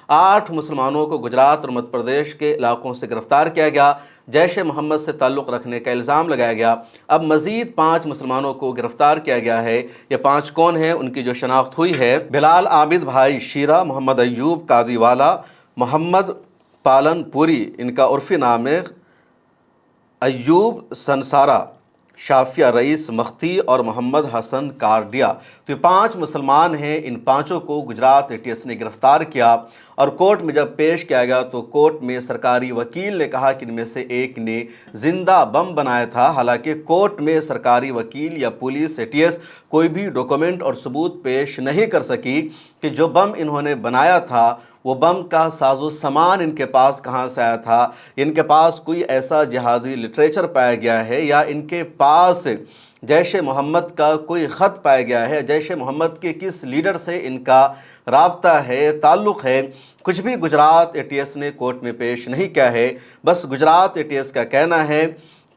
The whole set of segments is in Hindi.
8 मुसलमानों को गुजरात और मध्य प्रदेश के इलाकों से गिरफ्तार किया गया। जैश ए मोहम्मद से ताल्लुक़ रखने का इल्ज़ाम लगाया गया। अब मज़ीद 5 मुसलमानों को गिरफ्तार किया गया है। ये 5 कौन हैं, उनकी जो शनाख्त हुई है, बिलाल आबिद भाई शीरा, मोहम्मद अयूब कादीवाला, मोहम्मद पालनपुरी, इनका उर्फ़ी नाम है अयूब सनसारा, शाफिया रईस मख्ती और मोहम्मद हसन कारडिया। तो ये 5 मुसलमान हैं। इन 5 को गुजरात ATS ने गिरफ्तार किया और कोर्ट में जब पेश किया गया तो कोर्ट में सरकारी वकील ने कहा कि इनमें से एक ने जिंदा बम बनाया था। हालांकि कोर्ट में सरकारी वकील या पुलिस ATS कोई भी डॉक्यूमेंट और सबूत पेश नहीं कर सकी कि जो बम इन्होंने बनाया था वो बम का साजो सामान इनके पास कहाँ से आया था, इनके पास कोई ऐसा जिहादी लिटरेचर पाया गया है या इनके पास जैश ए मोहम्मद का कोई ख़त पाया गया है, जैश ए मोहम्मद के किस लीडर से इनका राब्ता है, ताल्लुक़ है, कुछ भी गुजरात ATS ने कोर्ट में पेश नहीं किया है। बस गुजरात ATS का कहना है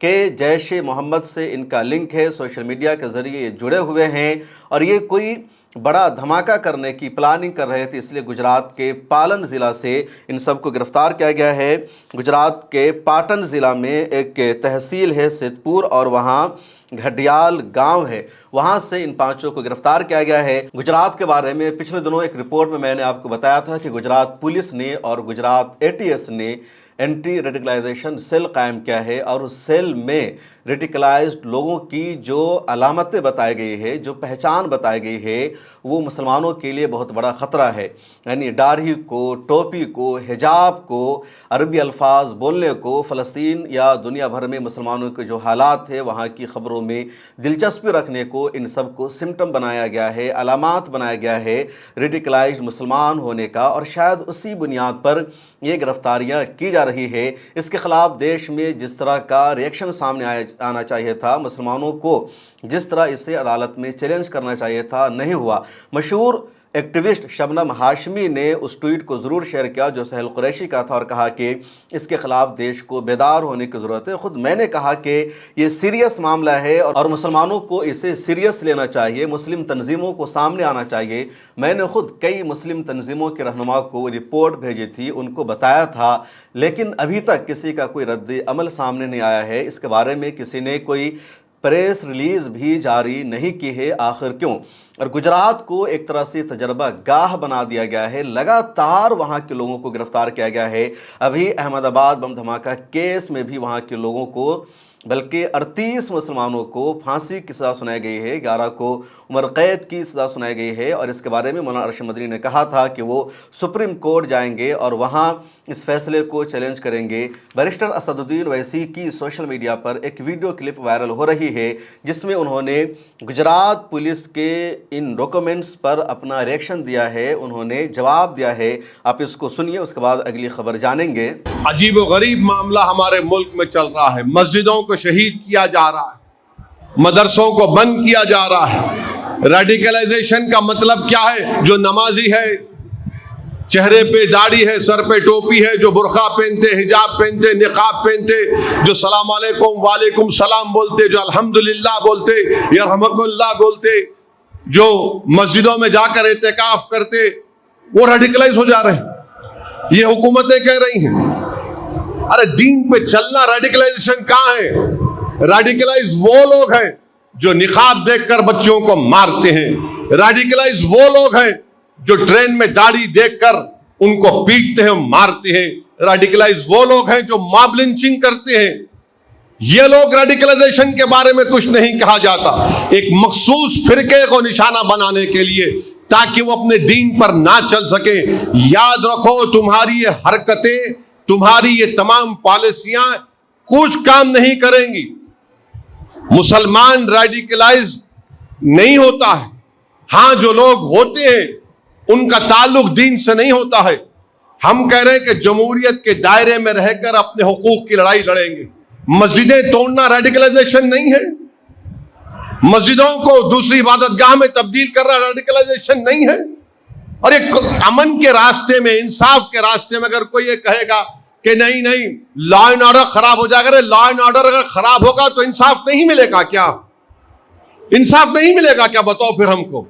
कि जैश ए मोहम्मद से इनका लिंक है, सोशल मीडिया के ज़रिए ये जुड़े हुए हैं और ये कोई बड़ा धमाका करने की प्लानिंग कर रहे थे, इसलिए गुजरात के पालन ज़िला से इन सब को गिरफ़्तार किया गया है। गुजरात के पाटन ज़िला में एक तहसील है सिद्धपुर और वहाँ घडियाल गांव है, वहाँ से इन 5 को गिरफ्तार किया गया है। गुजरात के बारे में पिछले दिनों एक रिपोर्ट में मैंने आपको बताया था कि गुजरात पुलिस ने और गुजरात ATS ने एंटी रेडिकलाइजेशन सेल कायम किया है और उस सेल में रेडिकलाइज्ड लोगों की जो अलामतें बताई गई है, जो पहचान बताई गई है, वो मुसलमानों के लिए बहुत बड़ा ख़तरा है। यानी दाढ़ी को, टोपी को, हिजाब को, अरबी अल्फाज बोलने को, फ़लस्तीन या दुनिया भर में मुसलमानों के जो हालात है वहाँ की ख़बरों में दिलचस्पी रखने को इन सब को सिम्टम बनाया गया है, अलामात बनाया गया है रेडिकलाइज्ड मुसलमान होने का। और शायद उसी बुनियाद पर ये गिरफ्तारियाँ की जा रही है। इसके ख़िलाफ़ देश में जिस तरह का रिएक्शन सामने आना चाहिए था, मुसलमानों को जिस तरह इसे अदालत में चैलेंज करना चाहिए था, नहीं हुआ। मशहूर एक्टिविस्ट शबनम हाशमी ने उस ट्वीट को ज़रूर शेयर किया जो सहल कुरैशी का था और कहा कि इसके ख़िलाफ़ देश को बेदार होने की ज़रूरत है। ख़ुद मैंने कहा कि ये सीरियस मामला है और मुसलमानों को इसे सीरियस लेना चाहिए, मुस्लिम तंजीमों को सामने आना चाहिए। मैंने ख़ुद कई मुस्लिम तंजीमों के रहनुमा को रिपोर्ट भेजी थी, उनको बताया था, लेकिन अभी तक किसी का कोई रद्द अमल सामने नहीं आया है। इसके बारे में किसी ने कोई प्रेस रिलीज़ भी जारी नहीं की है। आखिर क्यों? और गुजरात को एक तरह से तजर्बा गाह बना दिया गया है, लगातार वहाँ के लोगों को गिरफ्तार किया गया है। अभी अहमदाबाद बम धमाका केस में भी वहाँ के लोगों को, बल्कि 38 मुसलमानों को फांसी की सज़ा सुनाई गई है, 11 को उम्र कैद की सज़ा सुनाई गई है। और इसके बारे में मौलाना अरशद मदनी ने कहा था कि वो सुप्रीम कोर्ट जाएंगे और वहाँ इस फैसले को चैलेंज करेंगे। बैरिस्टर असदुद्दीन ओवैसी की सोशल मीडिया पर एक वीडियो क्लिप वायरल हो रही है जिसमें उन्होंने गुजरात पुलिस के इन डॉक्यूमेंट्स पर अपना रिएक्शन दिया है, उन्होंने जवाब दिया है। आप इसको सुनिए, उसके बाद अगली खबर जानेंगे। अजीब व गरीब मामला हमारे मुल्क में चल रहा है। मस्जिदों को शहीद किया जा रहा है, मदरसों को बंद किया जा रहा है। रेडिकलाइजेशन का मतलब क्या है? जो नमाजी है, चेहरे पे दाढ़ी है, सर पे टोपी है, जो बुर्का पहनते, हिजाब पहनते, निकाब पहनते, जो सलाम अलैकुम वालेकुम सलाम बोलते, जो अल्हम्दुलिल्लाह बोलते, यरहमकुल्लाह बोलते, जो मस्जिदों में जाकर एहतिकाफ करते, वो रेडिकलाइज हो जा रहे हैं। ये हुकूमतें कह रही हैं। अरे दीन पे चलना, रेडिकलाइजेशन कहाँ है? रेडिकलाइज वो लोग हैं जो निकाब देखकर बच्चों को मारते हैं। रेडिकलाइज वो लोग हैं जो ट्रेन में दाढ़ी देखकर उनको पीटते हैं, मारते हैं। रेडिकलाइज वो लोग हैं जो मॉब लिंचिंग करते हैं। ये लोग रेडिकलाइजेशन के बारे में कुछ नहीं कहा जाता। एक मखसूस फिरके को निशाना बनाने के लिए, ताकि वो अपने दीन पर ना चल सके। याद रखो, तुम्हारी ये हरकतें, तुम्हारी ये तमाम पॉलिसियां कुछ काम नहीं करेंगी। मुसलमान रेडिकलाइज नहीं होता है। हाँ, जो लोग होते हैं उनका ताल्लुक दीन से नहीं होता है। हम कह रहे हैं कि जमहूरियत के दायरे में रहकर अपने हुकूक की लड़ाई लड़ेंगे। मस्जिदें तोड़ना रेडिकलाइजेशन नहीं है। मस्जिदों को दूसरी इबादतगाह में तब्दील करना रेडिकलाइजेशन नहीं है। और एक अमन के रास्ते में, इंसाफ के रास्ते में अगर कोई ये कहेगा कि नहीं नहीं लॉ एंड ऑर्डर खराब हो जाएगा, लॉ एंड ऑर्डर अगर खराब होगा तो इंसाफ नहीं मिलेगा क्या? इंसाफ नहीं मिलेगा क्या? बताओ फिर हमको।